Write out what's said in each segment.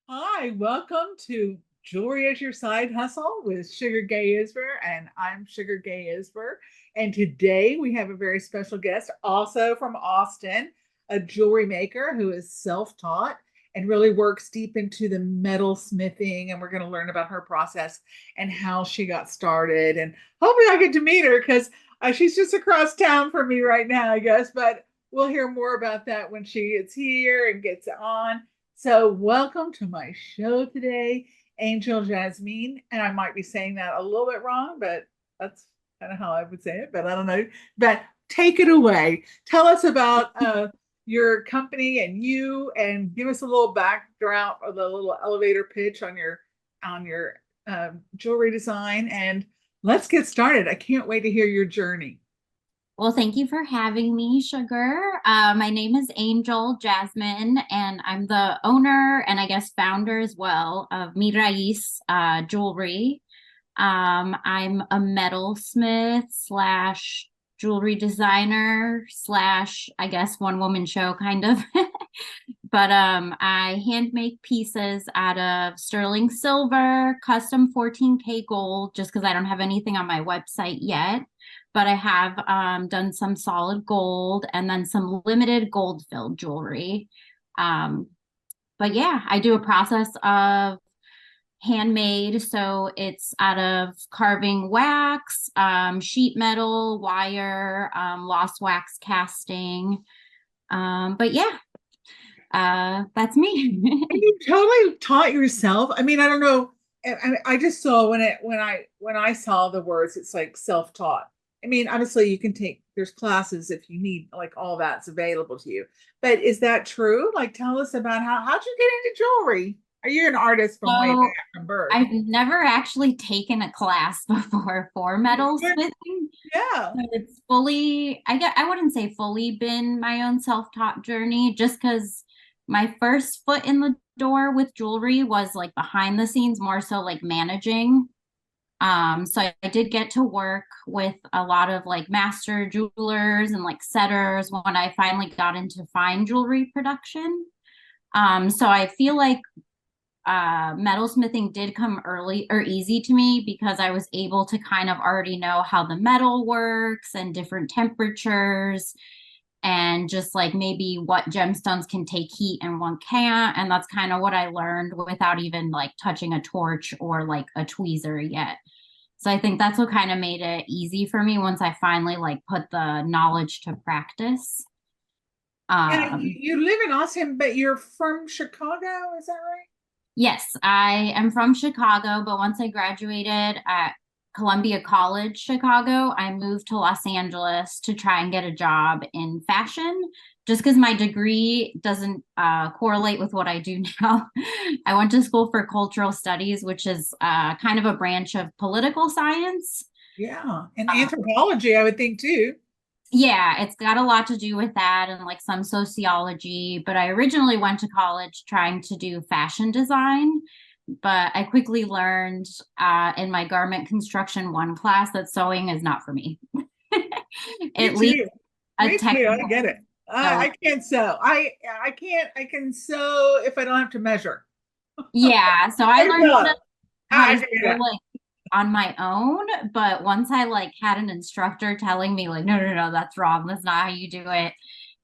Hi, welcome to Jewelry as Your Side Hustle with Sugar Gay Isber, and I'm Sugar Gay Isber. And today we have a very special guest, also from Austin, a jewelry maker who is self-taught and really works deep into the metal smithing. And we're going to learn about her process and how she got started. And hopefully I get to meet her because she's just across town from me right now, I guess. But we'll hear more about that when she gets here and gets on. So, welcome to my show today, Angel Jazmin. And I might be saying that a little bit wrong, but that's kind of how I would say it. But I don't know. But take it away. Tell us about your company and you, and give us a little background or the little elevator pitch on your jewelry design. And let's get started. I can't wait to hear your journey. Well, thank you for having me, Sugar. My name is Angell Jazmin, and I'm the owner and I guess founder as well of Mi Raiz Jewelry. I'm a metalsmith slash jewelry designer slash, I guess, one woman show kind of. But I hand make pieces out of sterling silver, custom 14K gold, just because I don't have anything on my website yet. But I have done some solid gold and then some limited gold filled jewelry. Um, but yeah, I do a process of handmade. So it's out of carving wax, sheet metal, wire, lost wax casting. But yeah, that's me. And you totally taught yourself. I mean, I don't know. I just saw when I saw the words, it's like self-taught. I mean, obviously you can take there's classes if you need like all that's available to you. But is that true? Like tell us about how'd you get into jewelry? Are you an artist from way So back from birth? I've never actually taken a class before for metal smithing. Yeah. So it's fully, I wouldn't say fully been my own self-taught journey, just because my first foot in the door with jewelry was like behind the scenes, more so like managing. So I did get to work with a lot of like master jewelers and like setters when I finally got into fine jewelry production. So I feel like metalsmithing did come early or easy to me because I was able to kind of already know how the metal works and different temperatures and just like maybe what gemstones can take heat and one can't. And that's kind of what I learned without even like touching a torch or like a tweezer yet. So I think that's what kind of made it easy for me once I finally like put the knowledge to practice. Yeah, Um, you live in Austin, but you're from Chicago, is that right? Yes, I am from Chicago, but once I graduated at Columbia College, Chicago, I moved to Los Angeles to try and get a job in fashion, just because my degree doesn't correlate with what I do now. I went to school for cultural studies, which is kind of a branch of political science. Yeah. And Uh, anthropology, I would think too. yeah, it's got a lot to do with that and like some sociology. But I originally went to college trying to do fashion design, but I quickly learned in my garment construction one class that sewing is not for me. Me At least too. a Me too. I technical get it. sew. I can't sew. I can't. I can sew if I don't have to measure. Yeah, so I I learned know. how I to can do sew that. like on my own, but once I like had an instructor telling me like, no, no, no, that's wrong. That's not how you do it.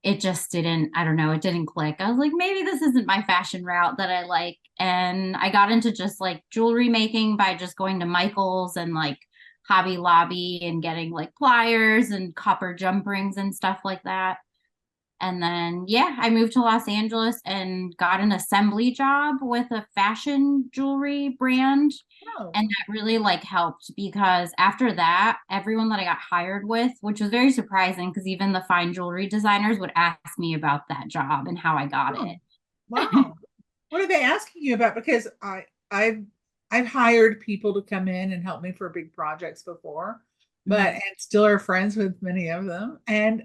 It just didn't, I don't know, it didn't click. I was like, maybe this isn't my fashion route that I like. And I got into just like jewelry making by just going to Michael's and like Hobby Lobby and getting like pliers and copper jump rings and stuff like that. And then, yeah, I moved to Los Angeles and got an assembly job with a fashion jewelry brand. Oh, And that really like helped because after that, everyone that I got hired with, which was very surprising because even the fine jewelry designers would ask me about that job and how I got oh, it. wow. What are they asking you about? Because I've hired people to come in and help me for big projects before, but Mhm. and still are friends with many of them. And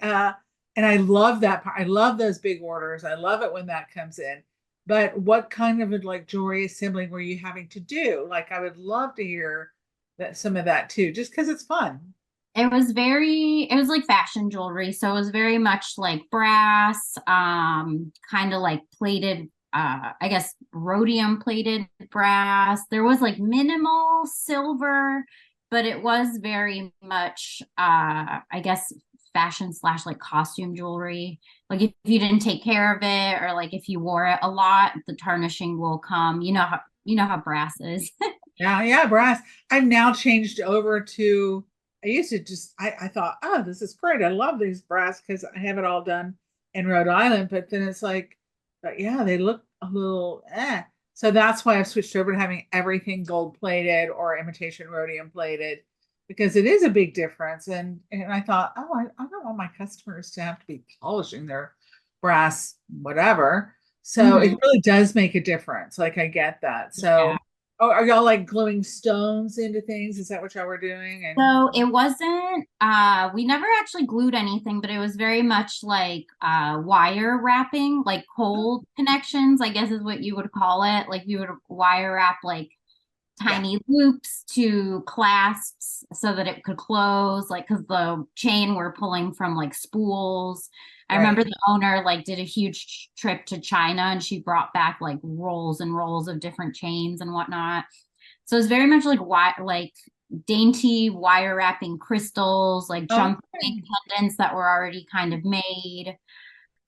I love that part. I love those big orders. I love it when that comes in. But what kind of like jewelry assembling were you having to do? Like I would love to hear that some of that too, just because it's fun. It was like fashion jewelry. So it was very much like brass, kind of like plated I guess rhodium plated brass. There was like minimal silver, but it was very much I guess fashion slash like costume jewelry. Like if you didn't take care of it, or like if you wore it a lot, the tarnishing will come. You know how brass is. Yeah, yeah, brass. I've now changed over to, I used to just, I thought, oh, this is great. I love these brass because I have it all done in Rhode Island. But then it's like, but yeah, they look a little eh. So that's why I've switched over to having everything gold plated or imitation rhodium plated because it is a big difference. And I thought, oh, I don't want my customers to have to be polishing their brass, whatever. So it Mhm. really does make a difference. Like I get that. Yeah. So oh, are y'all like gluing stones into things? Is that what y'all were doing? And So it wasn't, we never actually glued anything, but it was very much like wire wrapping, like cold connections, I guess is what you would call it. Like you would wire wrap like yeah, tiny loops to clasps so that it could close, like because the chain we're pulling from like spools. I right. remember the owner like did a huge trip to China and she brought back like rolls and rolls of different chains and whatnot. So it's very much like like dainty wire wrapping crystals, like jump ring Okay. pendants that were already kind of made,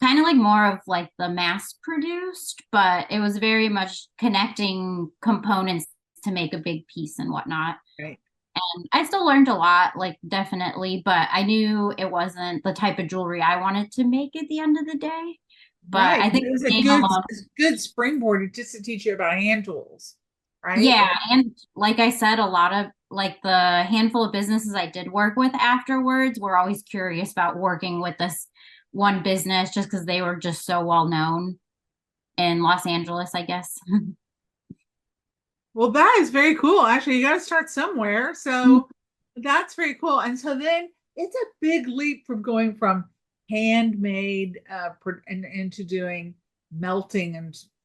kind of like more of like the mass produced, but it was very much connecting components to make a big piece and whatnot. Right. And I still learned a lot, like definitely, but I knew it wasn't the type of jewelry I wanted to make at the end of the day. But Right. I But think it was the name alone. a good springboard just to teach you about hand tools, right? Yeah, and like I said, a lot of like the handful of businesses I did work with afterwards were always curious about working with this one business just because they were just so well known in Los Angeles, I guess. Well, that is very cool. Actually, you got to start somewhere. So that's very cool. And so then it's a big leap from going from handmade and into doing melting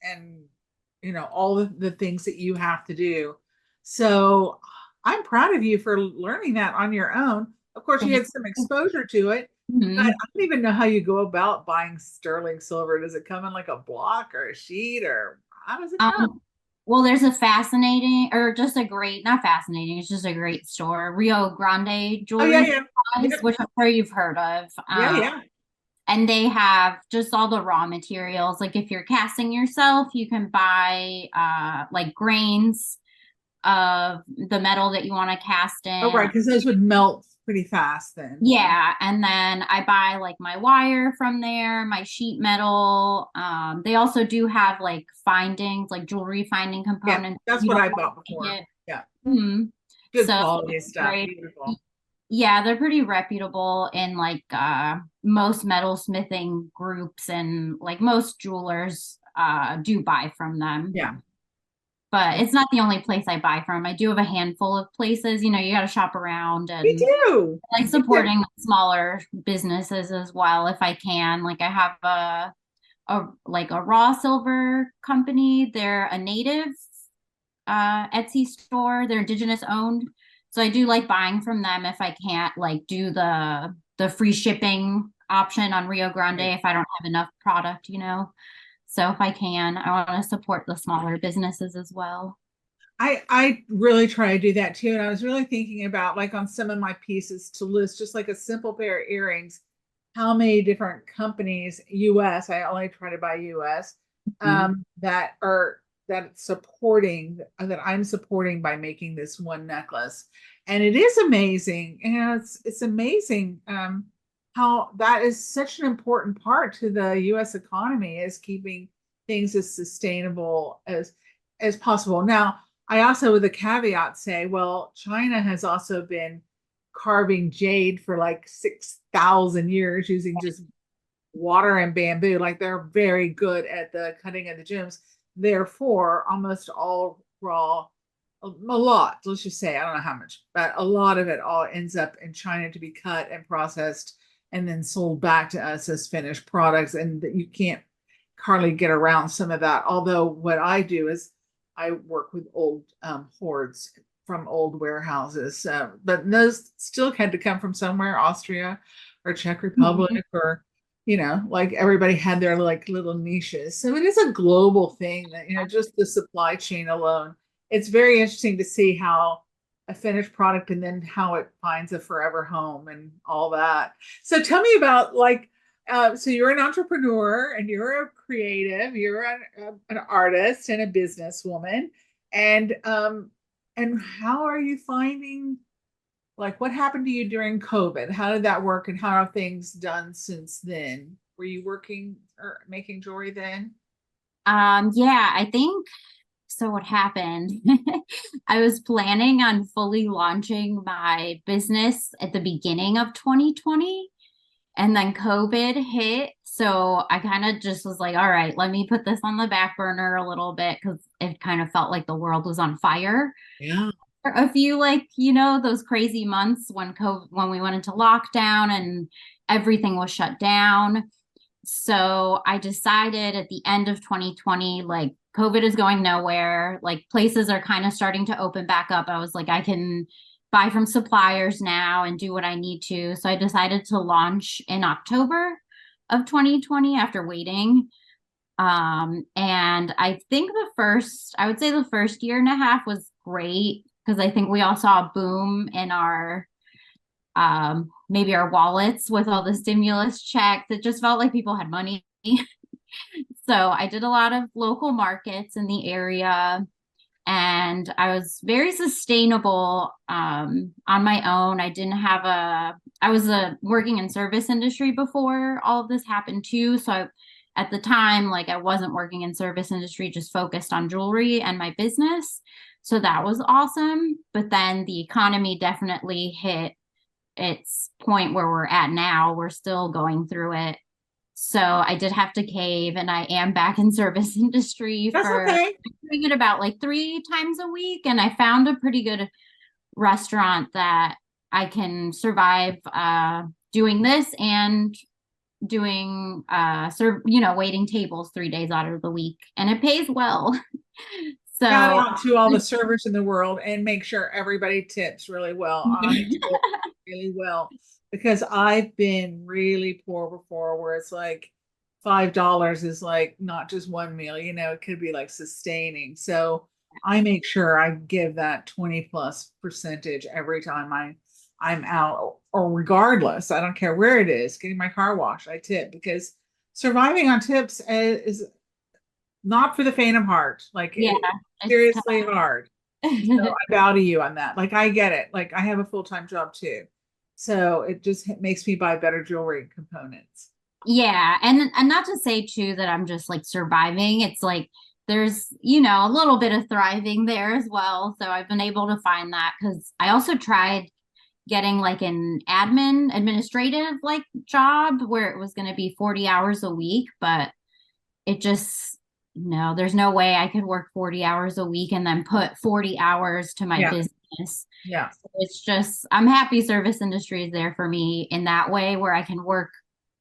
and all the things that you have to do. So I'm proud of you for learning that on your own. Of course, you Thank had some you. exposure to it, but I Mhm. don't even know how you go about buying sterling silver. Does it come in like a block or a sheet, or how does it come? Well, there's a fascinating, or just a great, not fascinating, it's just a great store, Rio Grande Oh yeah, Jewelry yeah. Supplies, Yep. which I'm sure you've heard of. Yeah, yeah. And they have just all the raw materials. Like if you're casting yourself, you can buy like grains of the metal that you want to cast Oh, right, in. because those would melt pretty fast then. Yeah, and then I buy like my wire from there, my sheet metal. They also do have like findings, like jewelry finding Yeah, components. that's You what don't I want bought to before. get. Yeah, Mhm. good So quality it's stuff. great. Beautiful. Yeah, they're pretty reputable in like most metalsmithing groups, and like most jewelers do buy from them. Yeah. But Yeah. it's not the only place I buy from. I do have a handful of places. You got to shop around, Me and too. like Me too. supporting smaller businesses as well if I can. Like I have a like a raw silver company. They're a native Etsy store. They're indigenous owned. So I do like buying from them if I can't like do the free shipping option on Rio Grande Right. if I don't have enough product. So if I can, I want to support the smaller businesses as well. I really try to do that too. And I was really thinking about like on some of my pieces to list just like a simple pair of earrings, how many different companies, US, I only try to buy US, Mhm. that are that supporting that I'm supporting by making this one necklace. And it is amazing. And it's amazing how that is such an important part to the US economy is keeping things as sustainable as possible. Now, I also, with a caveat, say, well, China has also been carving jade for like 6,000 years using just water and bamboo. Like they're very good at the cutting of the gems. Therefore, almost all raw, a lot, let's just say, I don't know how much, but a lot of it all ends up in China to be cut and processed and then sold back to us as finished products. And that you can't hardly get around some of that. Although what I do is I work with old hoards from old warehouses, but those still had to come from somewhere, Austria or Czech Mhm. Republic or like everybody had their like little niches. So it is a global thing that, just the supply chain alone. It's very interesting to see how a finished product and then how it finds a forever home and all that. So tell me about like, so you're an entrepreneur and you're a creative, you're an artist and a businesswoman, and how are you finding like what happened to you during COVID? How did that work and how are things done since then? Were you working or making jewelry then? Yeah, I think so. What happened? I was planning on fully launching my business at the beginning of 2020, and then COVID hit. So I kind of just was like, all right, let me put this on the back burner a little bit because it kind of felt like the world was on fire. Yeah. For a few, like, those crazy months when when we went into lockdown and everything was shut down. So I decided at the end of 2020, like COVID is going nowhere. Like places are kind of starting to open back up. I was like, I can buy from suppliers now and do what I need to. So I decided to launch in October of 2020 after waiting. And I think I would say the first year and a half was great because I think we all saw a boom in our maybe our wallets with all the stimulus checks. It just felt like people had money. So I did a lot of local markets in the area and I was very sustainable on my own. I was working in service industry before all of this happened too. So at the time, like I wasn't working in service industry, just focused on jewelry and my business. So that was awesome. But then the economy definitely hit its point where we're at now. We're still going through it. So I did have to cave and I am back in service industry That's for okay. doing it about like 3 times a week. And I found a pretty good restaurant that I can survive doing this and doing waiting tables 3 days out of the week. And it pays well. Shout So out to all the servers in the world and make sure everybody tips really well. I tip really well because I've been really poor before where it's like $5 is like not just one meal, it could be like sustaining. So I make sure I give that 20 plus percentage every time I'm out or regardless. I don't care where it is, getting my car washed, I tip because surviving on tips is not for the faint of heart. Like yeah, it's it's seriously hard. So tough. I bow to you on that. Like I get it. Like I have a full-time job too. So it just makes me buy better jewelry components. Yeah, and not to say too that I'm just like surviving. It's like there's, a little bit of thriving there as well. So I've been able to find that because I also tried getting like an administrative like job where it was going to be 40 hours a week, but it just no, there's no way I could work 40 hours a week and then put 40 hours to my Yeah. business. Yeah. So it's just I'm happy service industry is there for me in that way where I can work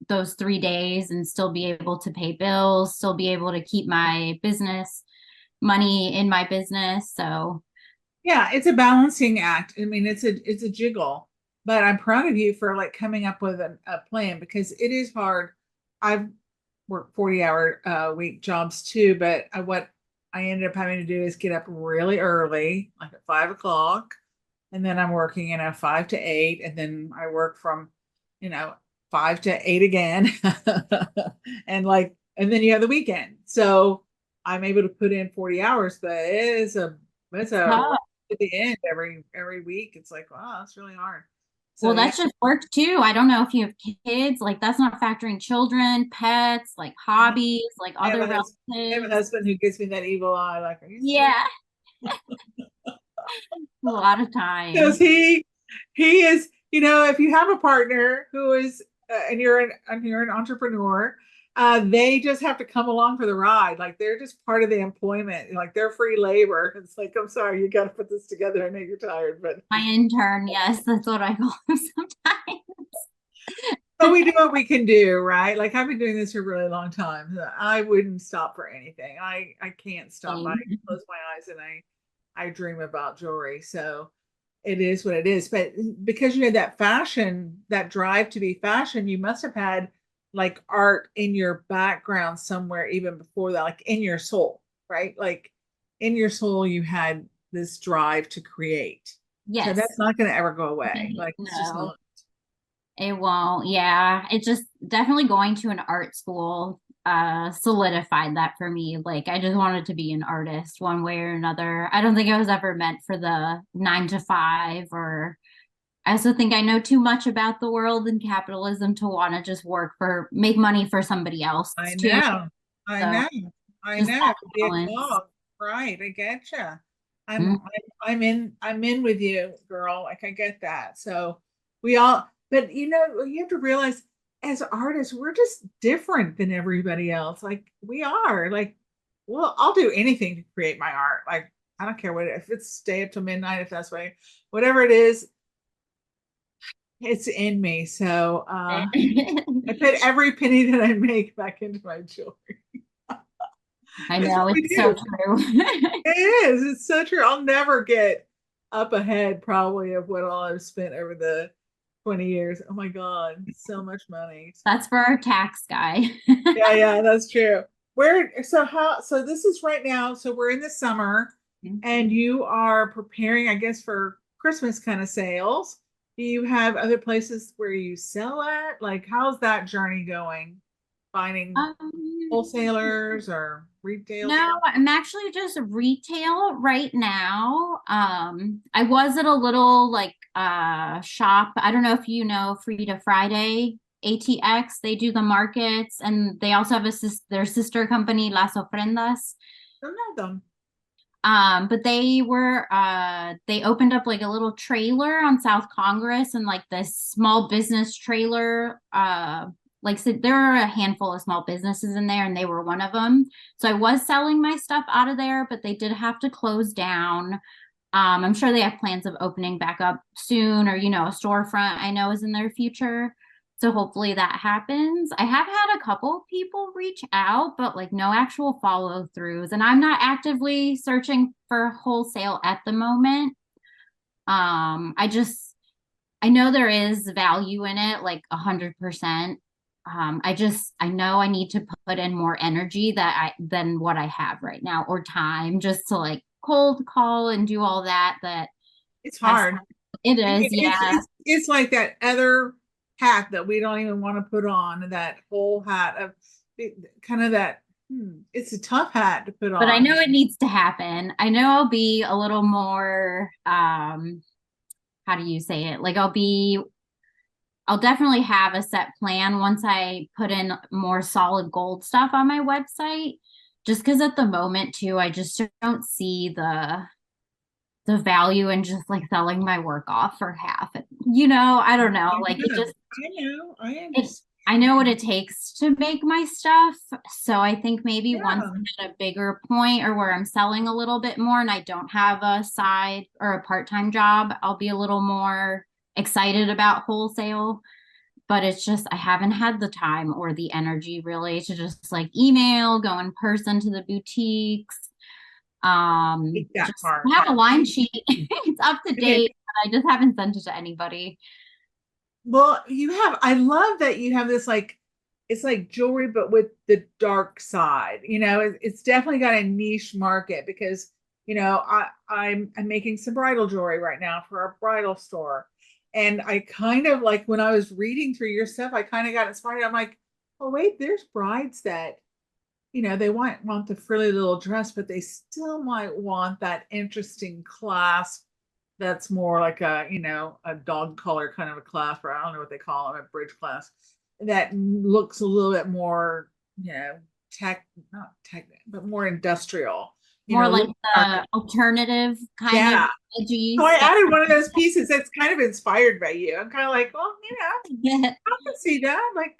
those 3 days and still be able to pay bills, still be able to keep my business money in my business. So Yeah, it's a balancing act. I mean, it's a jiggle, but I'm proud of you for like coming up with a plan because it is hard. I've worked 40-hour week jobs too, but what I ended up having to do is get up really early, like at 5 o'clock, and then I'm working, 5 to 8, and then I work from, you know, 5 to 8 again, and then you have the weekend. So I'm able to put in 40 hours, but it's a tough. at the end every week. It's like, wow, that's really hard. So Well, yeah, that's just work too. I don't know if you have kids, like that's not factoring children, pets, like hobbies, like I have other I have a relatives. husband who gives me that evil eye, like, are you serious? Yeah, a lot of Because time. he is, if you have a partner who is and you're an entrepreneur, they just have to come along for the ride. Like they're just part of the employment, like they're free labor. It's like, I'm sorry, you got to put this together. I know you're tired, but My intern, yes, that's what I call him sometimes. we do what we can do, right? Like I've been doing this for a really long time. I wouldn't stop for anything. I can't stop. I close my eyes and I dream about jewelry. So it is what it is. But because you had that fashion, that drive to be fashion, you must have had like art in your background somewhere even before that, like in your soul, right? Like in your soul, you had this drive to create. So that's Yes. not going to ever go away. Like it's just No, not. it won't. Yeah. It just definitely going to an art school solidified that for me. Like I just wanted to be an artist one way or another. I don't think I was ever meant for the 9 to 5, or I also think I know too much about the world and capitalism to want to just make money for somebody else I too. know. I So know. I just know. that Be a balance. cog. Right. I get you. I'm, Mm. I'm in with you, girl. Like I get that. So we all, but you have to realize as artists, we're just different than everybody else. Like we are. Like, well, I'll do anything to create my art. Like I don't care what if it's stay up till midnight, if that's whatever it is, it's in me. So I put every penny that I make back into my jewelry. I That's what know, we it's so do. true. It is. It's so true. I'll never get up ahead probably of what all I've spent over the 20 years. Oh my God, so much money. That's for our tax guy. Yeah, yeah, that's true. So this is right now. So we're in the summer and you are preparing, I guess, for Christmas kind of sales. Do you have other places where you sell at? Like, how's that journey going? Finding Um, wholesalers or retail no, stores? I'm actually just retail right now. I was at a little like shop. I don't know if you know Frida Friday, ATX. They do the markets and they also have their sister company, Las Ofrendas. I don't know them. But they opened up like a little trailer on South Congress, and like this small business trailer. Like so there are a handful of small businesses in there, and they were one of them. So I was selling my stuff out of there, but they did have to close down. I'm sure they have plans of opening back up soon, or a storefront I know is in their future. So hopefully that happens. I have had a couple people reach out, but like no actual follow throughs. And I'm not actively searching for wholesale at the moment. I know there is value in it, like 100%. I know I need to put in more energy than what I have right now, or time, just to like cold call and do all that. That It's has hard. it I is, mean, yeah. it's like that other hat that we don't even want to put on, that whole hat of kind of that. It's a tough hat to put But I on. know it needs to happen. I know I'll be a little more how do you say it? Like I'll definitely have a set plan once I put in more solid gold stuff on my website. Just because at the moment too, I just don't see the value in just like selling my work off for half. I don't know. I Like it know. just I know. I it I know what understand. it takes to make my stuff. So I think maybe once Yeah. I'm at a bigger point, or where I'm selling a little bit more and I don't have a side or a part-time job, I'll be a little more excited about wholesale. But it's just I haven't had the time or the energy really to just like email, go in person to the boutiques. Hate that Just part. have a line sheet. It's up to Okay. date, but I just haven't sent it to anybody. Well, I love that you have this like, it's like jewelry, but with the dark side. It's definitely got a niche market because, I'm making some bridal jewelry right now for a bridal store. And I kind of like when I was reading through your stuff, I kind of got inspired. I'm like, oh, wait, there's brides that, they want the frilly little dress, but they still might want that interesting clasp that's more like a dog color kind of a clasp, or I don't know what they call them, a bridge clasp that looks a little bit more, tech, not tech, but more industrial, More a like little darker. the alternative kind of Yeah. edgy So I stuff. added one of those pieces that's kind of inspired by you. I'm kind of like, well, I can see that. Like,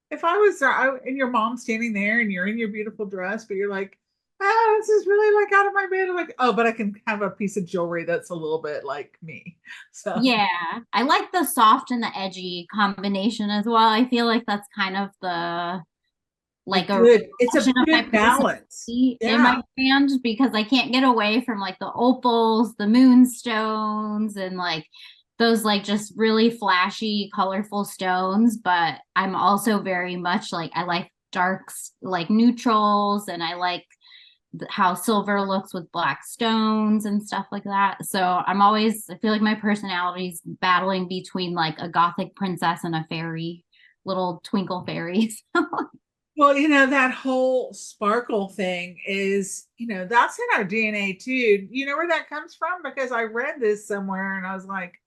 if I was and your mom standing there and you're in your beautiful dress, but you're like, this is really like out of my bed. I'm like, oh, but I can have a piece of jewelry that's a little bit like me. So Yeah, I like the soft and the edgy combination as well. I feel like that's kind of like a it's a reflection of my good balance. personality in Yeah. my brand, because I can't get away from like the opals, the moonstones, and like those like just really flashy, colorful stones, but I'm also very much like I like darks, like neutrals, and I like how silver looks with black stones and stuff like that. So I feel like my personality's battling between like a gothic princess and a fairy, little twinkle fairies. Well, that whole sparkle thing is, that's in our DNA too. You know where that comes from? Because I read this somewhere and I was like,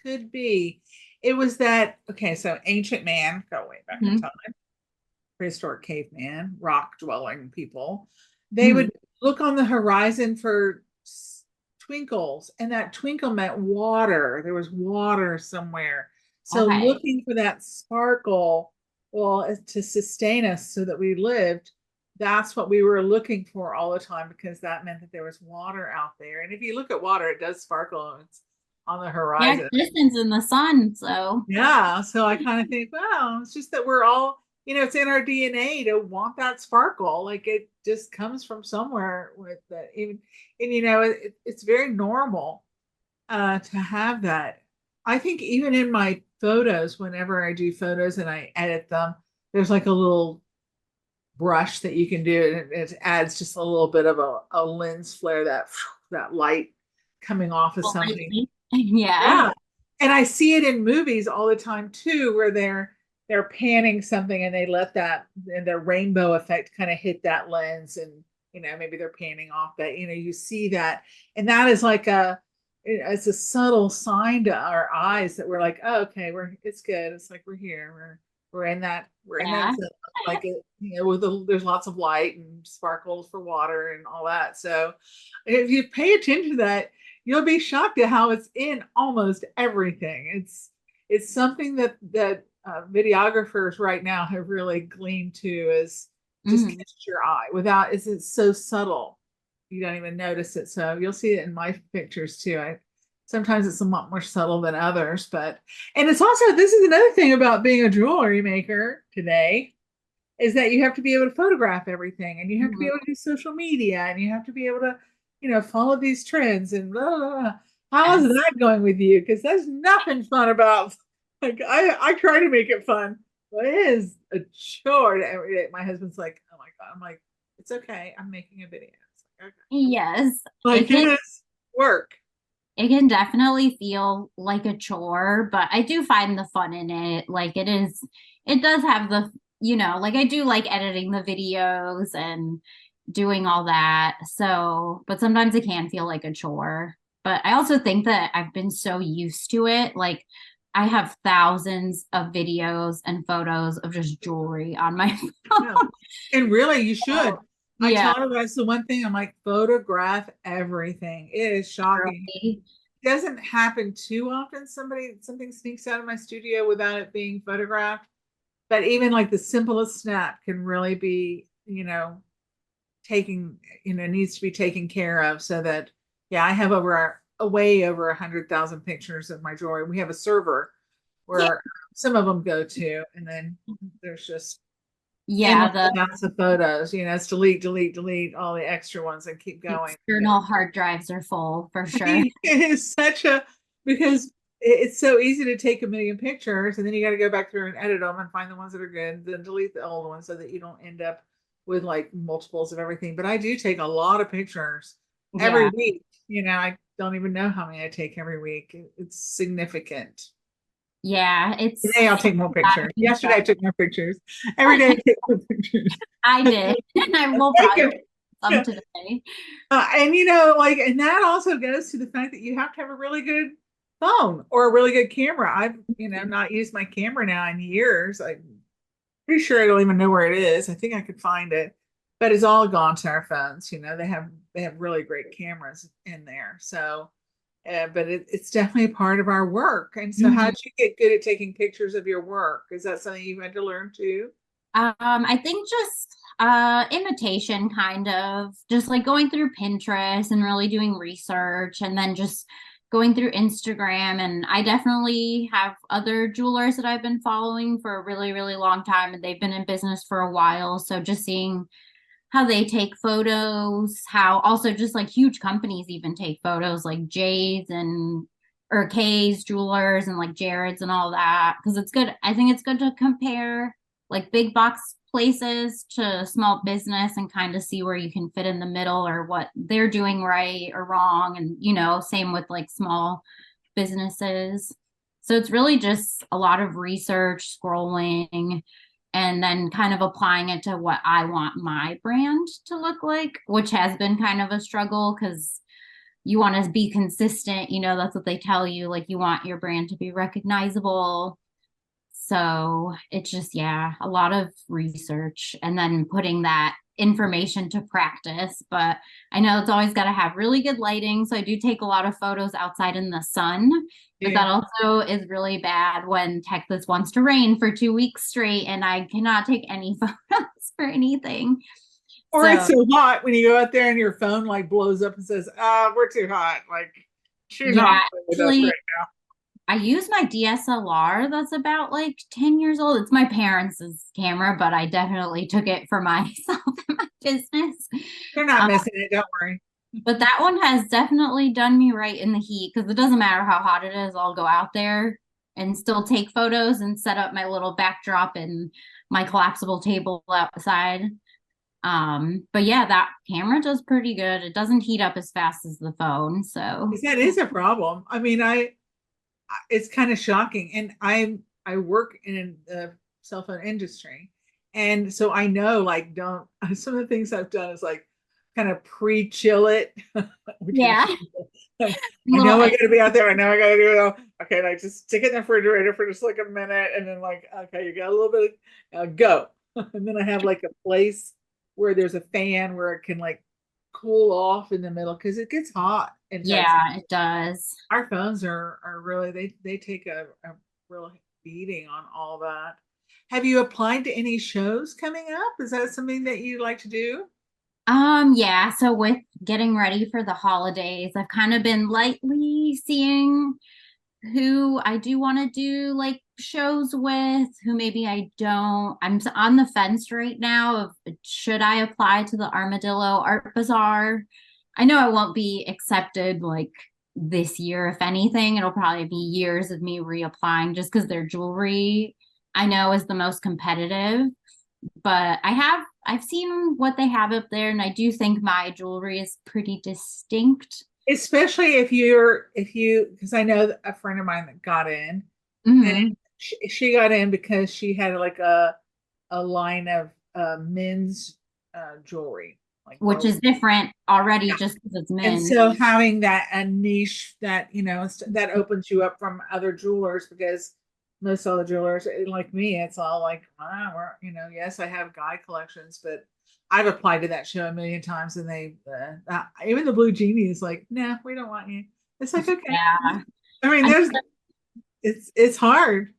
could be. It was that, okay, so ancient man, go way back in Mhm. time, prehistoric caveman, rock dwelling people, they Mhm. would look on the horizon for twinkles, and that twinkle meant water. There was water somewhere. So Okay. looking for that sparkle, well, to sustain us so that we lived, that's what we were looking for all the time because that meant that there was water out there. And if you look at water, it does sparkle and it's on the Yeah, horizon. distance in the sun. So, Yeah. So I kind of think, well, it's just that we're all, it's in our DNA to want that sparkle. Like it just comes from somewhere with that. Even, and it's very normal to have that. I think even in my photos, whenever I do photos and I edit them, there's like a little brush that you can do, and it adds just a little bit of a lens flare, that light coming off of well, something. lately, yeah. Yeah. And I see it in movies all the time too, where they're panning something and they let that and the rainbow effect kind of hit that lens, and maybe they're panning off that, you see that. And that is like it's a subtle sign to our eyes that we're like, oh, okay, it's good. It's like we're here. We're in that Yeah. zone, like it, there's lots of light and sparkles for water and all that. So if you pay attention to that, you'll be shocked at how it's in almost everything. It's something that videographers right now have really gleaned to, is just Mhm. catch your eye without. It's so subtle you don't even notice it. So you'll see it in my pictures too. I sometimes it's a lot more subtle than others, but and it's also, this is another thing about being a jewelry maker today, is that you have to be able to photograph everything, and you have to be Mhm. able to do social media, and you have to be able to, follow these trends and blah, blah, blah. How's Yes. that going with you? Because there's nothing fun about, like, I try to make it fun, but it is a chore every day. My husband's like, oh my God. I'm like, it's okay. I'm making a video. It's like, okay. Yes. Like, it is work. It can definitely feel like a chore, but I do find the fun in it. Like it does have like I do like editing the videos and doing all that. So, but sometimes it can feel like a chore. But I also think that I've been so used to it. Like I have thousands of videos and photos of just jewelry on my Yeah. phone. And really, you should. I Yeah, tell her that's the one thing. I'm like, photograph everything. It is shocking. really. It doesn't happen too often. Something sneaks out of my studio without it being photographed. But even like the simplest snap can really be, taking, needs to be taken care of, so that, yeah, I have way over 100,000 pictures of my jewelry. We have a server Yeah. where some of them go to, and then there's just Yeah, endless the amounts of photos. It's delete, delete, delete all the extra ones and keep going. external hard drives are full for sure. It is such a, because it's so easy to take a million pictures, and then you got to go back through and edit them and find the ones that are good, then delete the old ones so that you don't end up with like multiples of everything. But I do take a lot of pictures every Yeah. week. I don't even know how many I take every week. It's significant. Yeah, Today I'll take more pictures. Yesterday I took more pictures. Every day I take more pictures. I did. I will Thank probably you. take some today. And like, and that also goes to the fact that you have to have a really good phone or a really good camera. I've, not used my camera now in years. I'm pretty sure I don't even know where it is. I think I could find it, but it's all gone to our phones. They have really great cameras in there. So, but it's definitely a part of our work. And so, how Mhm. did you get good at taking pictures of your work? Is that something you had to learn too? I think just imitation kind of just like going through Pinterest and really doing research and then just going through Instagram, and I definitely have other jewelers that I've been following for a really, really long time and they've been in business for a while. So just seeing how they take photos, how also just like huge companies even take photos, like J's and or K's jewelers and like Jared's and all that. Because it's good. I think it's good to compare like big box places to small business and kind of see where you can fit in the middle or what they're doing right or wrong. And, same with like small businesses. So it's really just a lot of research, scrolling, and then kind of applying it to what I want my brand to look like, which has been kind of a struggle because you want to be consistent. That's what they tell you. Like you want your brand to be recognizable. So it's just, yeah, a lot of research and then putting that information to practice. But I know it's always got to have really good lighting. So I do take a lot of photos outside in the sun. But Yeah. that also is really bad when Texas wants to rain for 2 weeks straight and I cannot take any photos for anything. Or it's So, so hot when you go out there and your phone like blows up and says, we're too hot. Like, should not yeah, play with us actually, right now. I use my DSLR that's about like 10 years old. It's my parents' camera, but I definitely took it for myself and my business. They're not Um, missing it. Don't worry. but that one has definitely done me right in the heat because it doesn't matter how hot it is, I'll go out there and still take photos and set up my little backdrop and my collapsible table outside. But yeah, that camera does pretty good. It doesn't heat up as fast as the phone, so 'Cause that is a problem. I mean, it's kind of shocking. And I work in the cell phone industry. And so I know like don't some of the things I've done is like kind of pre-chill it, which is yeah, like, I little know I gotta be out there. I know I gotta do it all. Okay, like just stick it in the refrigerator for just like a minute and then like, okay, you got a little bit go. And then I have like a place where there's a fan where it can like cool off in the middle because it gets hot in Texas. yeah, it does. Our phones are really they take a real beating on all that. Have you applied to any shows coming up? Is that something that you'd like to do? Yeah, so with getting ready for the holidays, I've kind of been lightly seeing who I do want to do like shows with, who maybe I don't. I'm on the fence right now of should I apply to the Armadillo Art Bazaar? I know I won't be accepted like this year. If anything, it'll probably be years of me reapplying just because their jewelry I know is the most competitive. But I've seen what they have up there, and I do think my jewelry is pretty distinct. Especially if you because I know a friend of mine that got in and Hmm. she got in because she had like a line of men's jewelry like Which girls. is different already Yeah. just because it's And men. so having that a niche that that opens you up from other jewelers because most other jewelers like me, it's all like we're yes, I have guy collections, but I've applied to that show a million times, and they even the Blue Genie is like, no, we don't want you. It's like okay. Yeah. I mean, I know there's that it's hard.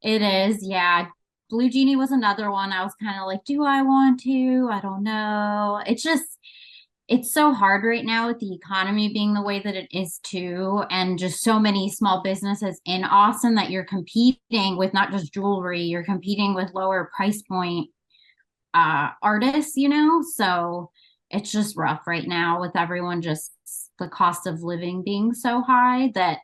it is, yeah. Blue Genie was another one. I was kind of like, do I want to? I don't know. It's so hard right now with the economy being the way that it is too, and just so many small businesses in Austin that you're competing with not just jewelry, you're competing with lower price point artists, so it's just rough right now with everyone just the cost of living being so high that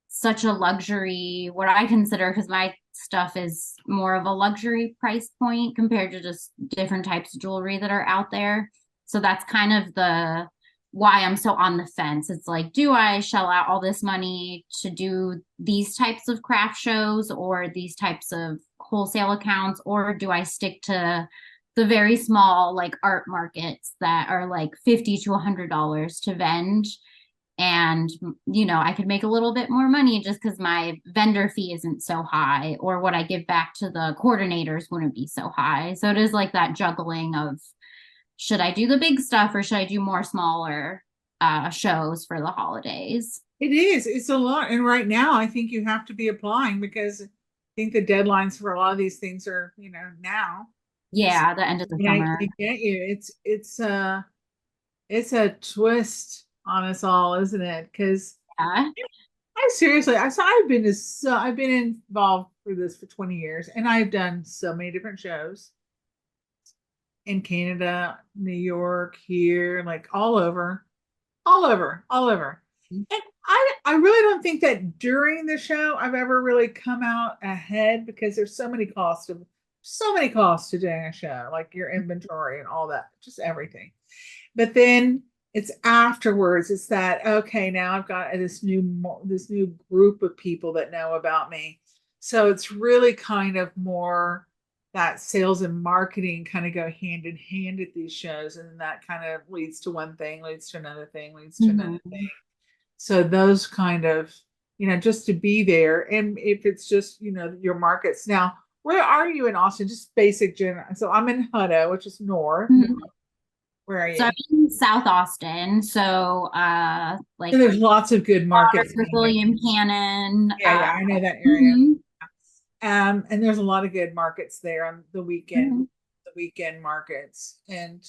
such a luxury, what I consider, because my stuff is more of a luxury price point compared to just different types of jewelry that are out there. So that's kind of the why I'm so on the fence. It's like, do I shell out all this money to do these types of craft shows or these types of wholesale accounts, or do I stick to the very small like art markets that are like $50 to $100 to vend? And I could make a little bit more money just because my vendor fee isn't so high, or what I give back to the coordinators wouldn't be so high. So it is like that juggling of should I do the big stuff or should I do more smaller shows for the holidays? It is. It's a lot. And right now, I think you have to be applying because I think the deadlines for a lot of these things are, now. So, Yeah, the end of the summer. I get you. It's a twist on us all, isn't it? Because Yeah. I seriously, I've been involved for this for 20 years, and I've done so many different shows. in Canada, New York, here, like all over, all over, all over. And I really don't think that during the show I've ever really come out ahead because there's so many costs to doing a show, like your inventory and all that, just everything. But then it's afterwards, it's that okay, now I've got this new group of people that know about me. So it's really kind of more that sales and marketing kind of go hand in hand at these shows, and that kind of leads to one thing, leads to another thing, leads to another thing. Mhm. So those kind of, just to be there, and if it's just, your markets. Now, where are you in Austin? Just basic general. So I'm in Hutto, which is north. Mhm. Where are So I'm you? in South Austin. So like And there's lots of good markets Water, in here. William Cannon. Yeah, yeah, I know that area. Mhm. And there's a lot of good markets there on Mhm. the weekend markets. And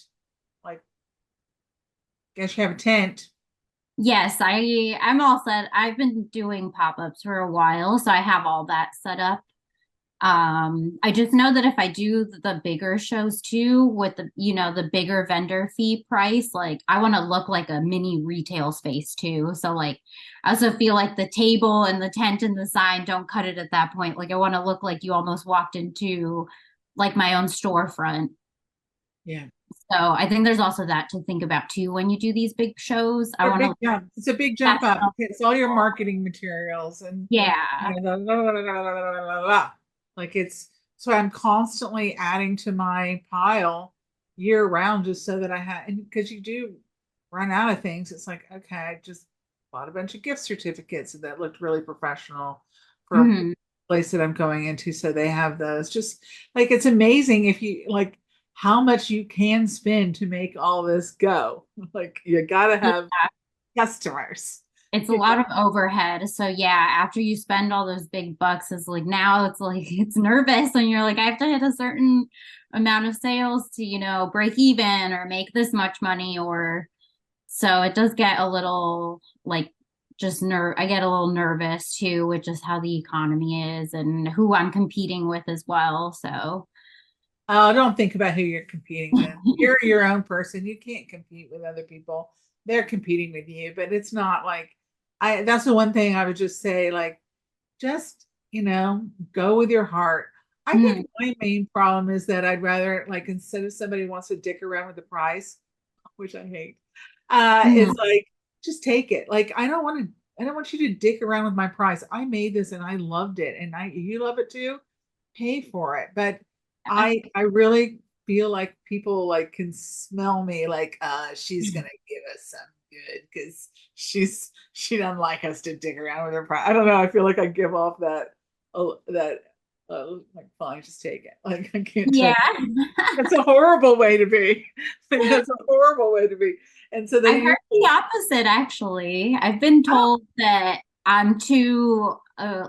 like, guess you have a tent. Yes, I'm all set. I've been doing pop-ups for a while, so I have all that set up. I just know that if I do the bigger shows too, with the bigger vendor fee price, like I want to look like a mini retail space too. So like I also feel like the table and the tent and the sign don't cut it at that point. Like I want to look like you almost walked into like my own storefront. Yeah. So I think there's also that to think about too when you do these big shows. I Or a want big to jump. It's a big jump up. professional. It's all your marketing materials and Yeah. the la, la, la, la, la, la, la, la, la. Like it's so I'm constantly adding to my pile year round just so that I have, and because you do run out of things. It's like, okay, I just bought a bunch of gift certificates that looked really professional for a Mhm. place that I'm going into. So they have those. Just like it's amazing if you like how much you can spend to make all this go. Like you gotta have customers. It's a You lot of overhead. So yeah, after you spend all those big bucks, it's like now it's like it's nervous and you're like, I have to hit a certain amount of sales to, break even or make this much money or so it does get a little like just I get a little nervous too with just how the economy is and who I'm competing with as well. So Oh, don't think about who you're competing with. You're your own person. You can't compete with other people. They're competing with you, but it's not like that's the one thing I would just say, like, just, go with your heart. I think mm, my main problem is that I'd rather, like, instead of somebody wants to dick around with the price, which I hate, mm, is like, just take it. Like, I don't want you to dick around with my price. I made this and I loved it, and you love it too, pay for it. But yeah. I really feel like people like can smell me like she's gonna give us some good because she doesn't like us to dig around with her price. I don't know. I feel like I give off that like fine, just take it. Like I can't tell Yeah. you. That's a horrible way to be. Like, that's a horrible way to be. And so they I've heard the usually, opposite, actually. I've been oh, told that I'm too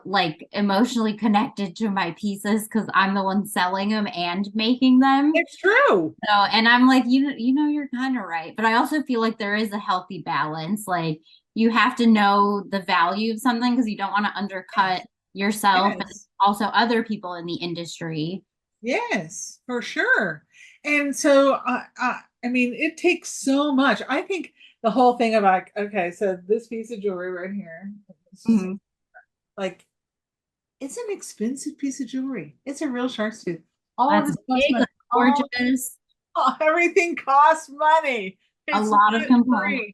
like emotionally connected to my pieces because I'm the one selling them and making them. it's true. So, and I'm like, you're kind of right, but I also feel like there is a healthy balance. Like you have to know the value of something because you don't want to undercut Yes. yourself and Yes. also other people in the industry. Yes, for sure. And so, I mean, it takes so much. I think the whole thing of like, okay, so this piece of jewelry right here, it's just Mhm. like, it's an expensive piece of jewelry. It's a real shark's tooth. All of That's this costs big, money. that's gorgeous, Everything costs money. a It's lot of not components.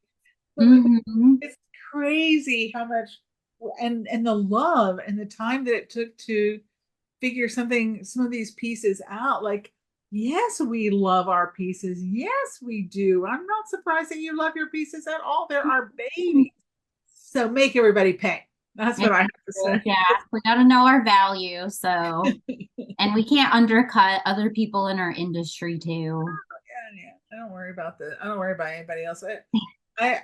free. Hmm. It's crazy how much and the love and the time that it took to figure some of these pieces out. Like, yes, we love our pieces. Yes, we do. I'm not surprised that you love your pieces at all. They're our babies. So make everybody pay. That's what I have to say. Yeah, we got to know our value. So, and we can't undercut other people in our industry too. Yeah, yeah. I don't worry about anybody else. I don't,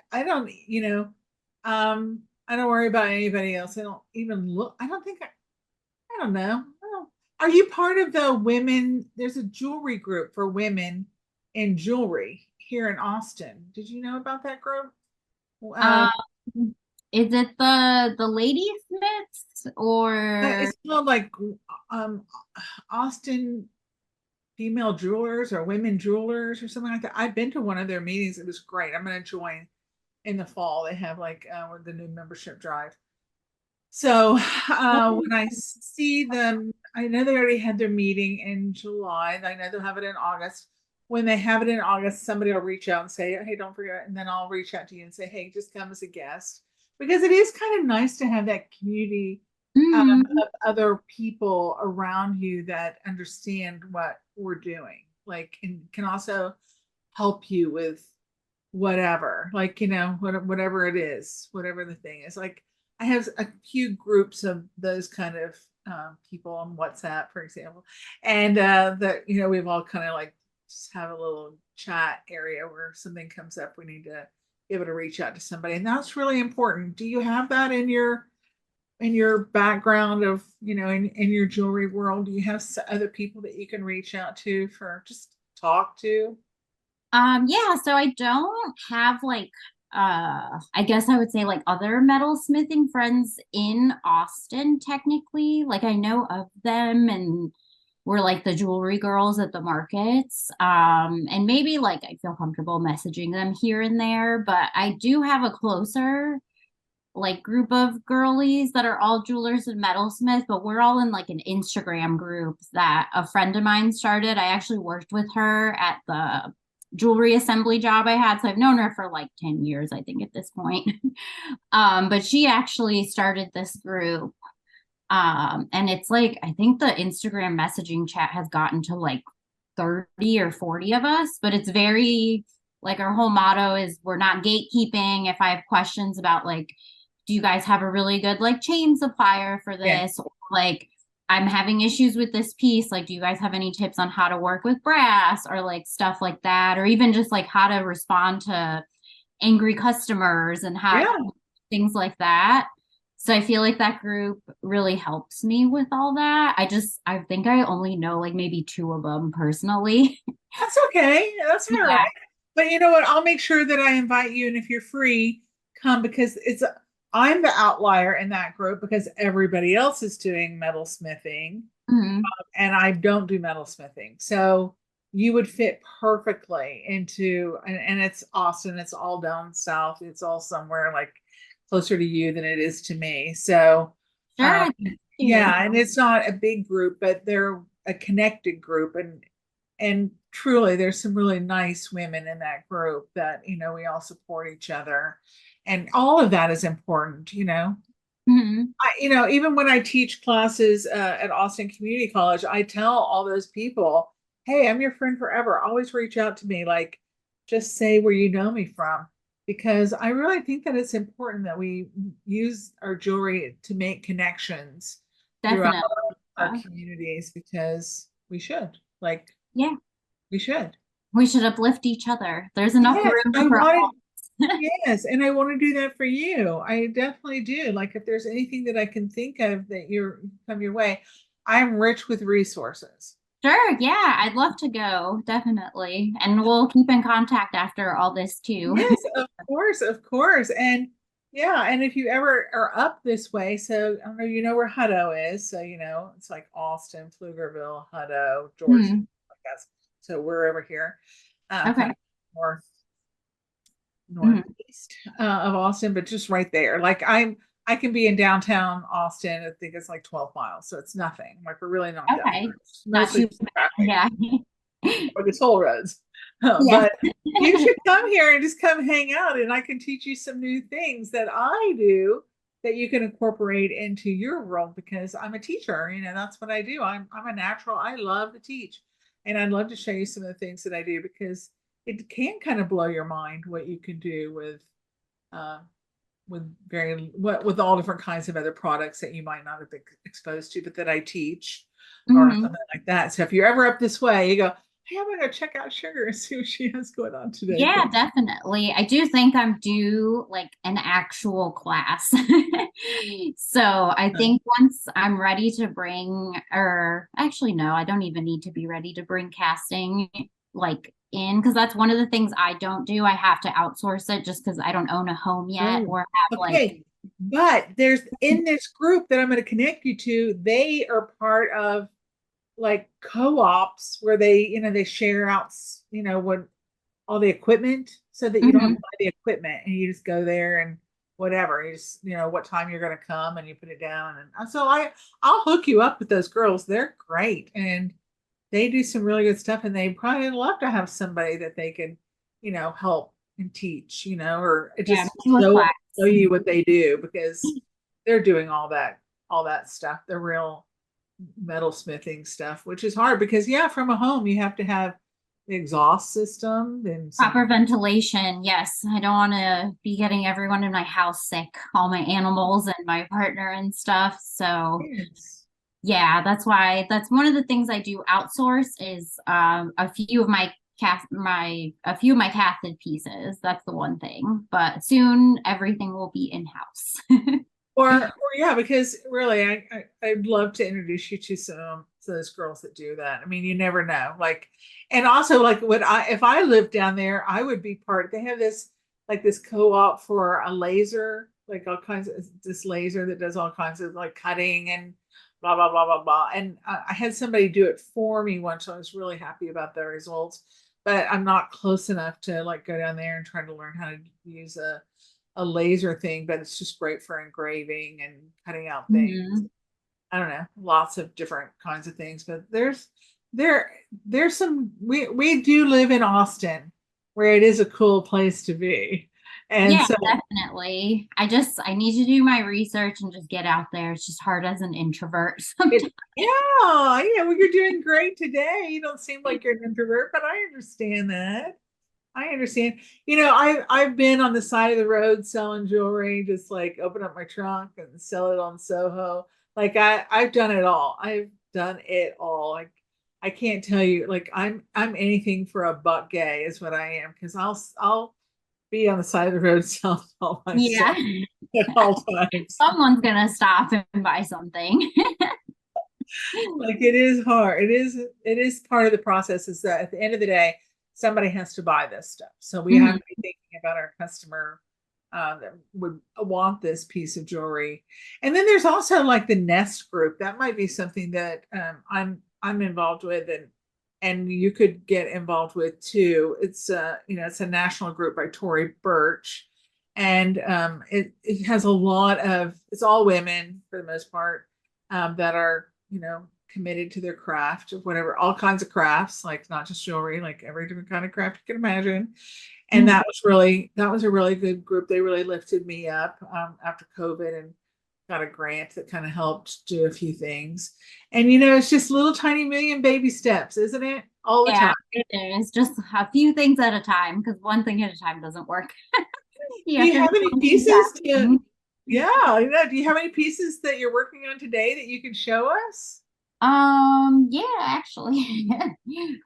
I don't worry about anybody else. I don't even look. I don't know. I don't, are you part of the women? There's a jewelry group for women in jewelry here in Austin. Did you know about that group? Um, is it the Lady Smiths or It's called like um, Austin. female jewelers or women jewelers or something like that. I've been to one of their meetings. It was great. I'm going to join in the fall. They have like the new membership drive. So when I see them, I know they already had their meeting in July. I know they'll have it in August. When they have it in August, somebody will reach out and say, "Hey, don't forget," and then I'll reach out to you and say, "Hey, just come as a guest," because it is kind of nice to have that community Mhm. of other people around you that understand what we're doing, like, and can also help you with whatever, like, whatever it is, whatever the thing is. Like, I have a few groups of those kind of people on WhatsApp, for example, and that we've all kind of like just have a little chat area where something comes up, we need to be able to reach out to somebody, and that's really important. Do you have that in your background of in your jewelry world? Do you have other people that you can reach out to for just talk to? Yeah, so I don't have like I guess I would say like other metalsmithing friends in Austin technically. Like I know of them and we're like the jewelry girls at the markets. And maybe like I feel comfortable messaging them here and there, but I do have a closer like group of girlies that are all jewelers and metalsmiths, but we're all in like an Instagram group that a friend of mine started. I actually worked with her at the jewelry assembly job I had. So I've known her for like 10 years, I think, at this point. But she actually started this group. And it's like, I think the Instagram messaging chat has gotten to like 30 or 40 of us, but it's very like our whole motto is we're not gatekeeping. If I have questions about like, do you guys have a really good like chain supplier for Yeah. this? Or, like, I'm having issues with this piece. Like, do you guys have any tips on how to work with brass or like stuff like that? Or even just like how to respond to angry customers and how Yeah. things like that. So I feel like that group really helps me with all that. I think I only know like maybe two of them personally. That's okay. That's all right. Yeah. But you know what? I'll make sure that I invite you, and if you're free, come, because I'm the outlier in that group because everybody else is doing metalsmithing Mhm. and I don't do metalsmithing. So you would fit perfectly into, and it's Austin, it's all down south, it's all somewhere like closer to you than it is to me. So Sure. um, Thank you. yeah, and it's not a big group, but they're a connected group, and truly there's some really nice women in that group that we all support each other, and all of that is important. Mhm. Even when I teach classes at Austin Community College, I tell all those people, "Hey, I'm your friend forever. Always reach out to me. Like, just say where you know me from." Because I really think that it's important that we use our jewelry to make connections throughout Definitely. our communities, because we should. Like, Yeah. we should. We should uplift each other. There's enough Yes, room I for wanted all. Yes, and I want to do that for you. I definitely do. Like, if there's anything that I can think of that you're come your way, I'm rich with resources. Sure. Yeah. I'd love to go. Definitely. And we'll keep in contact after all this too. Yes, of course, of course. And yeah, and if you ever are up this way, so I don't know, where Hutto is. So, it's like Austin, Pflugerville, Hutto, George, Hmm. I guess. So we're over here, kind Okay. of north Hmm. northeast of Austin, but just right there. Like, I can be in downtown Austin. I think it's like 12 miles, so it's nothing. Like, we're really not that Okay. far. It's Not mostly too just bad. traffic Yeah. or the toll roads. Yeah. But you should come here and just come hang out, and I can teach you some new things that I do that you can incorporate into your world, because I'm a teacher. That's what I do. I'm a natural. I love to teach, and I'd love to show you some of the things that I do, because it can kind of blow your mind what you can do uh, with all different kinds of other products that you might not have been exposed to, but that I teach or Hmm. something like that. So if you're ever up this way, you go, "Hey, I'm gonna go check out Sugar and see what she has going on today." Yeah, definitely. I do think I'm due like an actual class. So I think once I'm ready to bring, or actually, no, I don't even need to be ready to bring casting like in, because that's one of the things I don't do. I have to outsource it just because I don't own a home yet Oh, or have like, okay. But there's in this group that I'm going to connect you to, they are part of like co-ops where they share out, what all the equipment so that you don't have Hmm. to buy the equipment and you just go there and whatever. You just, what time you're going to come and you put it down. And so I'll hook you up with those girls. They're great. And they do some really good stuff and they probably love to have somebody that they can, help and teach, or Yeah, just do a class. show you what they do because they're doing all that stuff. The real metal smithing stuff, which is hard because yeah, from a home you have to have the exhaust system and Proper some. ventilation. Yes, I don't want to be getting everyone in my house sick, all my animals and my partner and stuff. So Yes. yeah, that's one of the things I do outsource is a few of my casted pieces. That's the one thing. But soon everything will be in-house. Or yeah, because really, I'd love to introduce you to some to those girls that do that. I mean, you never know. Like, and also like, what I if I lived down there, I would be part. They have this co-op for a laser, like all kinds of this laser that does all kinds of like cutting and blah blah blah blah blah. And I had somebody do it for me once. So I was really happy about the results, but I'm not close enough to like go down there and try to learn how to use a laser thing, but it's just great for engraving and cutting out things. Mhm. I don't know, lots of different kinds of things, but there there's some we do live in Austin where it is a cool place to be. And Yeah, so definitely. I need to do my research and just get out there. It's just hard as an introvert it sometimes. yeah, well you're doing great today. You don't seem like you're an introvert, but I understand that. I understand. I've been on the side of the road selling jewelry, just like open up my trunk and sell it on Soho. Like I've done it all. I've done it all. Like I can't tell you. Like I'm anything for a buck gay is what I am because I'll be on the side of the road selling all my Yeah. stuff at all times. Someone's gonna stop and buy something. Like it is hard. It is part of the process is that at the end of the day, somebody has to buy this stuff. So we have Mhm. to be thinking about our customer that would want this piece of jewelry. And then there's also like the Nest group. That might be something that I'm involved with and you could get involved with too. It's a national group by Tory Burch. And it has a lot of it's all women for the most part that are committed to their craft of whatever, all kinds of crafts, like not just jewelry, like every different kind of craft you can imagine. And Mhm. that was a really good group. They really lifted me up after COVID and got a grant that kind of helped do a few things. And it's just little tiny million baby steps, isn't it? All the Yeah, time. it is just a few things at a time because one thing at a time doesn't work. You Do have you to be have any pieces multitasking. yeah, do you have any pieces that you're working on today that you can show us? Yeah, actually,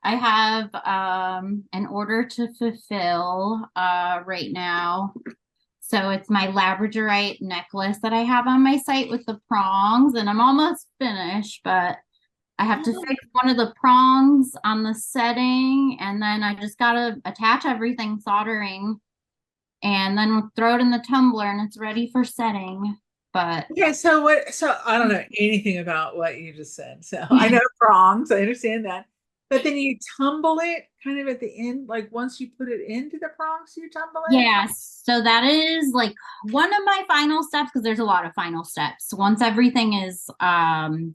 I have an order to fulfill right now. So it's my labradorite necklace that I have on my site with the prongs, and I'm almost finished, but I have to Oh, fix one of the prongs on the setting, and then I just gotta attach everything, soldering, and then we'll throw it in the tumbler, and it's ready for setting. But okay, so I don't know anything about what you just said. So I know prongs, I understand that. But then you tumble it kind of at the end, like once you put it into the prongs, you tumble it. yes, so that is like one of my final steps because there's a lot of final steps. Once everything is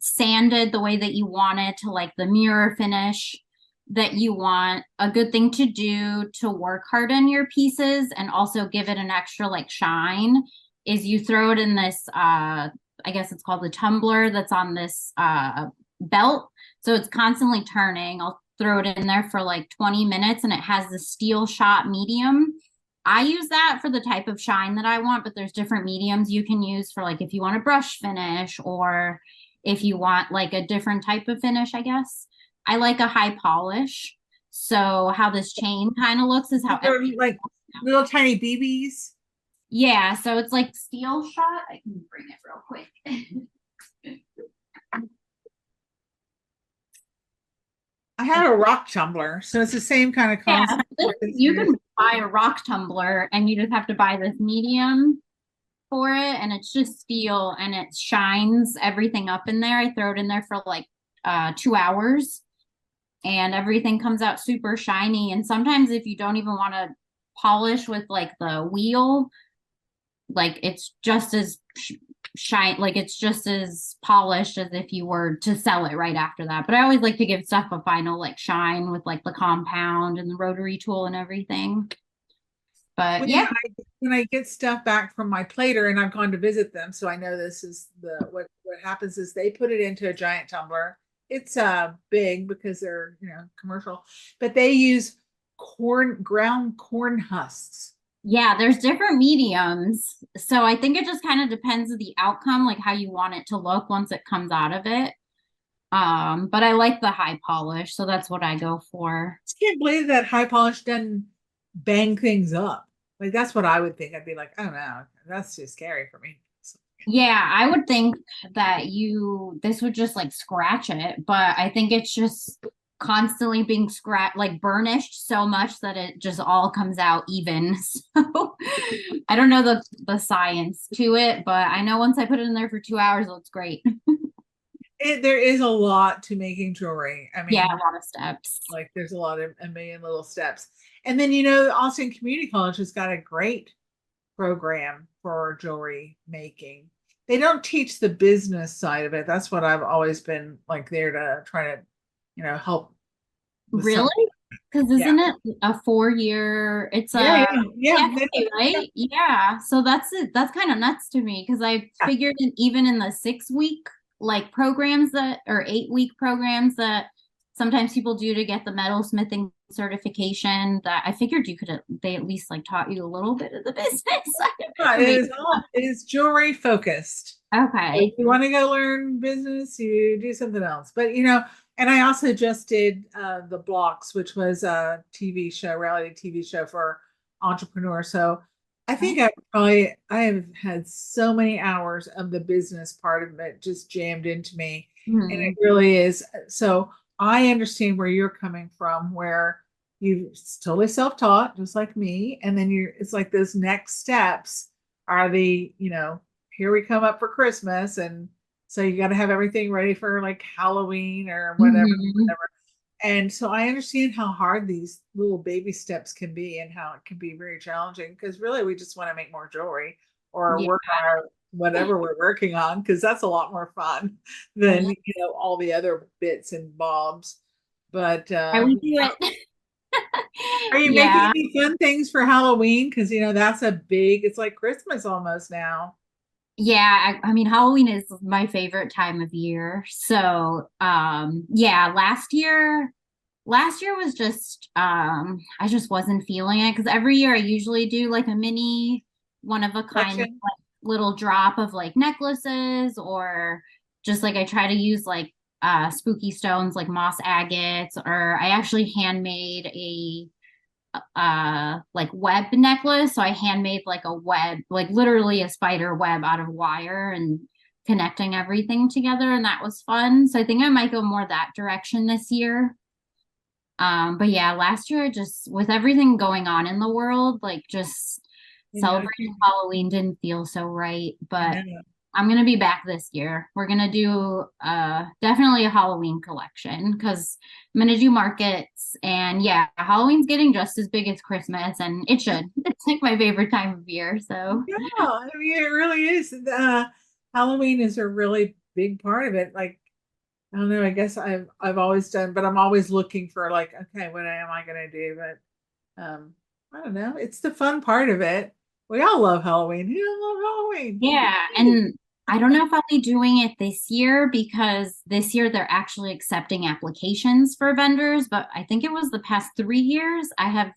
sanded the way that you want it to like the mirror finish that you want, a good thing to do to work harden your pieces and also give it an extra like shine is you throw it in this I guess it's called the tumbler that's on this belt. So it's constantly turning. I'll throw it in there for like 20 minutes and it has the steel shot medium. I use that for the type of shine that I want, but there's different mediums you can use for like if you want a brush finish or if you want like a different type of finish, I guess. I like a high polish. So how this chain kind of looks is how They're every like little tiny BBs. yeah, so it's like steel shot. I can bring it real quick. I have a rock tumbler, so it's the same kind of Yeah, concept. What this you is. can buy a rock tumbler and you just have to buy this medium for it and it's just steel and it shines everything up in there. I throw it in there for like 2 hours, and everything comes out super shiny. And sometimes if you don't even want to polish with like the wheel, like it's just as shine, like it's just as polished as if you were to sell it right after that. But I always like to give stuff a final like shine with like the compound and the rotary tool and everything. But When yeah. when I get stuff back from my plater and I've gone to visit them, so I know this is the what happens is they put it into a giant tumbler. It's big because they're, commercial, but they use ground corn husks. Yeah, there's different mediums. So I think it just kind of depends on the outcome, like how you want it to look once it comes out of it. But I like the high polish, so that's what I go for. I just can't believe that high polish doesn't bang things up. Like that's what I would think. I'd be like, I don't know, that's too scary for me. Yeah, I would think that this would just like scratch it, but I think it's just constantly being scratched, like burnished so much that it just all comes out even. So I don't know the science to it, but I know once I put it in there for 2 hours, it looks great. There is a lot to making jewelry. I Yeah, mean, a lot of steps. like there's a million little steps. And then, Austin Community College has got a great program for jewelry making. They don't teach the business side of it. That's what I've always been like there to try to, help with some. Really? Because Yeah. isn't it a 4 year? It's Yeah, a yeah, yeah. CFA, right? Yeah. So that's it. That's kind of nuts to me because I Yeah. figured even in the 6 week like programs that or 8 week programs that sometimes people do to get the metalsmithing certification, that I figured they at least like taught you a little bit of the business side of it, Yeah, or maybe it is jewelry focused. If okay. you want to go learn business, you do something else. But and I also just did the Blocks, which was a TV show, reality TV show for entrepreneurs. So I think I have had so many hours of the business part of it just jammed into me. And it Mhm. really is. So I understand where you're coming from, where you totally self-taught, just like me. And then it's like those next steps are here we come up for Christmas, and so you got to have everything ready for like Halloween or whatever, Mhm. whatever. And so I understand how hard these little baby steps can be and how it can be very challenging because really we just want to make more jewelry or Yeah. work on our whatever we're working on because that's a lot more fun than all the other bits and bobs. But I would do it. are you making Yeah. any fun things for Halloween? Because that's it's like Christmas almost now. Yeah, I mean Halloween is my favorite time of year. So, yeah, last year was just I just wasn't feeling it because every year I usually do like a mini one of a kind Collection. like little drop of like necklaces, or just like I try to use like spooky stones like moss agates, or I actually handmade a like web necklace. So I handmade like a web, like literally a spider web out of wire and connecting everything together, and that was fun. So I think I might go more that direction this year. But yeah, last year just with everything going on in the world, like just You know, celebrating Halloween didn't feel so right. I But know. I'm gonna be back this year. We're gonna do definitely a Halloween collection because I'm gonna do markets, and yeah, Halloween's getting just as big as Christmas, and it should. It's like my favorite time of year. So Yeah, I mean, it really is. Halloween is a really big part of it. Like, I don't know, I guess I've always done, but I'm always looking for like, okay, what am I gonna do? But I don't know. It's the fun part of it. We all love Halloween. You all love Halloween. yeah, and I don't know if I'll be doing it this year because this year they're actually accepting applications for vendors, but I think it was the past 3 years I have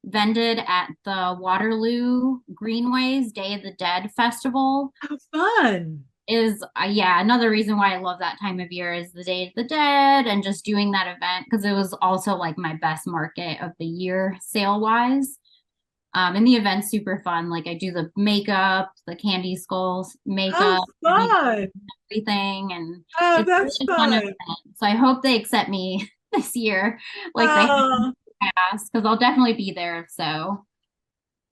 vended at the Waterloo Greenways Day of the Dead Festival. How fun. Is yeah, another reason why I love that time of year is the Day of the Dead and just doing that event because it was also like my best market of the year sale wise. And the event's super fun. Like I do the makeup, the candy skulls How makeup, and I do fun. everything, and Oh, it's that's really fun fun. event. So I hope they accept me this year, like they have in Oh, the past, because I'll definitely be there. So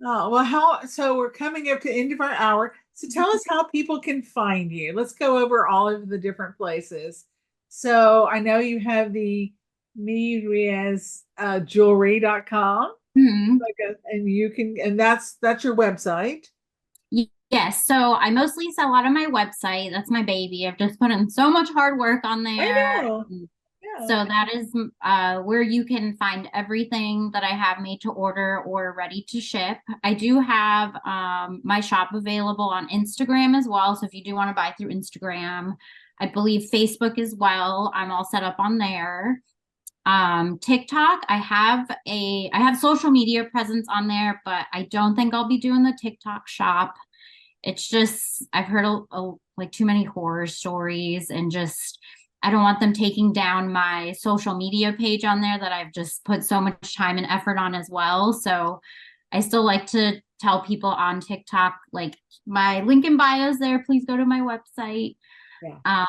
oh, well, so we're coming up to the end of our hour. So tell us how people can find you. Let's go over all of the different places. So I know you have the Miriez jewelry.com. Mhm. And you can, and that's your website. Yes, so I mostly sell out of my website. That's my baby. I've just put in so much hard work on I there. know. Yeah. So that is where you can find everything that I have made to order or ready to ship. I do have my shop available on Instagram as well. So if you do want to buy through Instagram, I believe Facebook as well. I'm all set up on there. TikTok, I have social media presence on there, but I don't think I'll be doing the TikTok shop. It's just I've heard like too many horror stories and just I don't want them taking down my social media page on there that I've just put so much time and effort on as well. So I still like to tell people on TikTok, like my link in bio is there. Please go to my website. Yeah.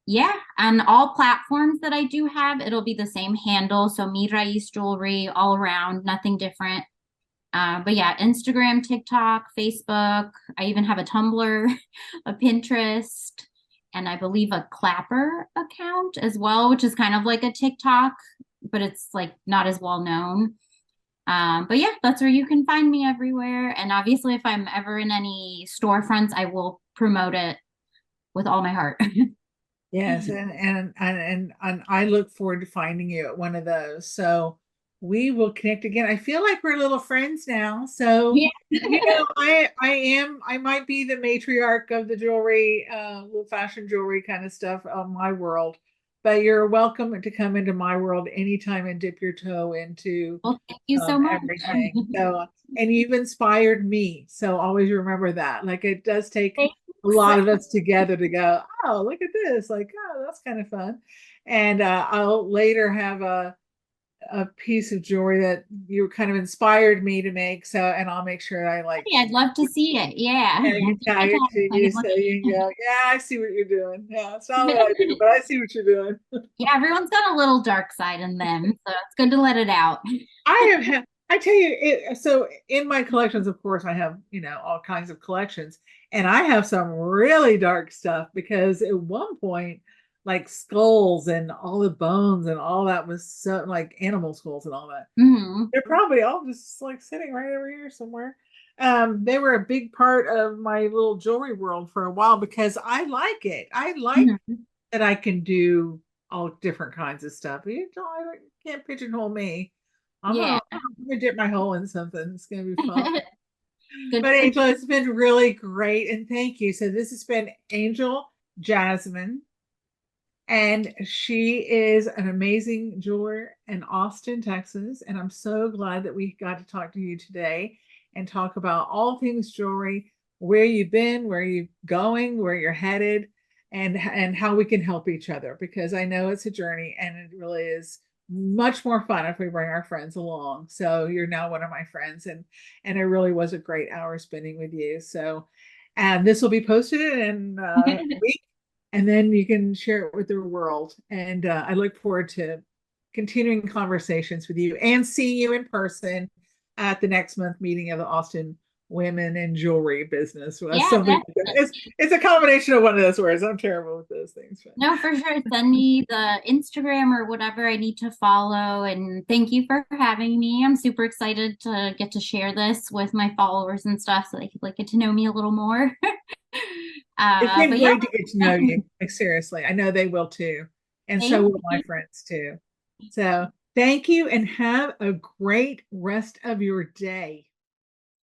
Yeah, on all platforms that I do have, it'll be the same handle. So Mi Raiz Jewelry all around, nothing different. But yeah, Instagram, TikTok, Facebook. I even have a Tumblr, a Pinterest, and I believe a Clapper account as well, which is kind of like a TikTok, but it's like not as well known. But yeah, that's where you can find me everywhere. And obviously, if I'm ever in any storefronts, I will promote it with all my heart. Yes, and I look forward to finding you at one of those. So we will connect again. I feel like we're little friends now. So Yeah. I might be the matriarch of the jewelry, little fashion jewelry kind of stuff of my world. But you're welcome to come into my world anytime and dip your toe into Well, thank you so much. everything. So, and you've inspired me. So always remember that. Like it does take Thanks. a lot of us together to go, oh, look at this. Like, oh, that's kind of fun. And I'll later have a piece of jewelry that you kind of inspired me to make. So, and I'll make sure I like Hey, I'd love to see it. Yeah. and I can tag it to I can you so you can look. go, yeah, I see what you're doing. Yeah, it's not what I do, but I see what you're doing. Yeah, everyone's got a little dark side in them, so it's good to let it out. I tell you, so in my collections, of course, I have, all kinds of collections, and I have some really dark stuff because at one point, like skulls and all the bones and all that was so like animal skulls and all that. Hmm. They're probably all just like sitting right over here somewhere. They were a big part of my little jewelry world for a while because I like it. I like Hmm. that I can do all different kinds of stuff. Can't pigeonhole me. Yeah. I'm gonna dip my hole in something. It's gonna be fun. Good But to Angel, it's been really great, and thank you. So this has been Angell Jazmin, and she is an amazing jeweler in Austin, Texas. And I'm so glad that we got to talk to you today and talk about all things jewelry, where you've been, where you're going, where you're headed, and how we can help each other. Because I know it's a journey, and it really is much more fun if we bring our friends along. So you're now one of my friends, and it really was a great hour spending with you. So, and this will be posted in a week, and then you can share it with the world. And I look forward to continuing conversations with you and seeing you in person at the next month meeting of the Austin Women in Jewelry Business. Yeah, It's a combination of one of those words. I'm terrible with those things. But. no, for sure. Send me the Instagram or whatever I need to follow. And thank you for having me. I'm super excited to get to share this with my followers and stuff so they could like get to know me a little more. It's been But yeah, great to get to know you. Like seriously, I know they will too. And so thank will my you. friends too. So thank you and have a great rest of your day.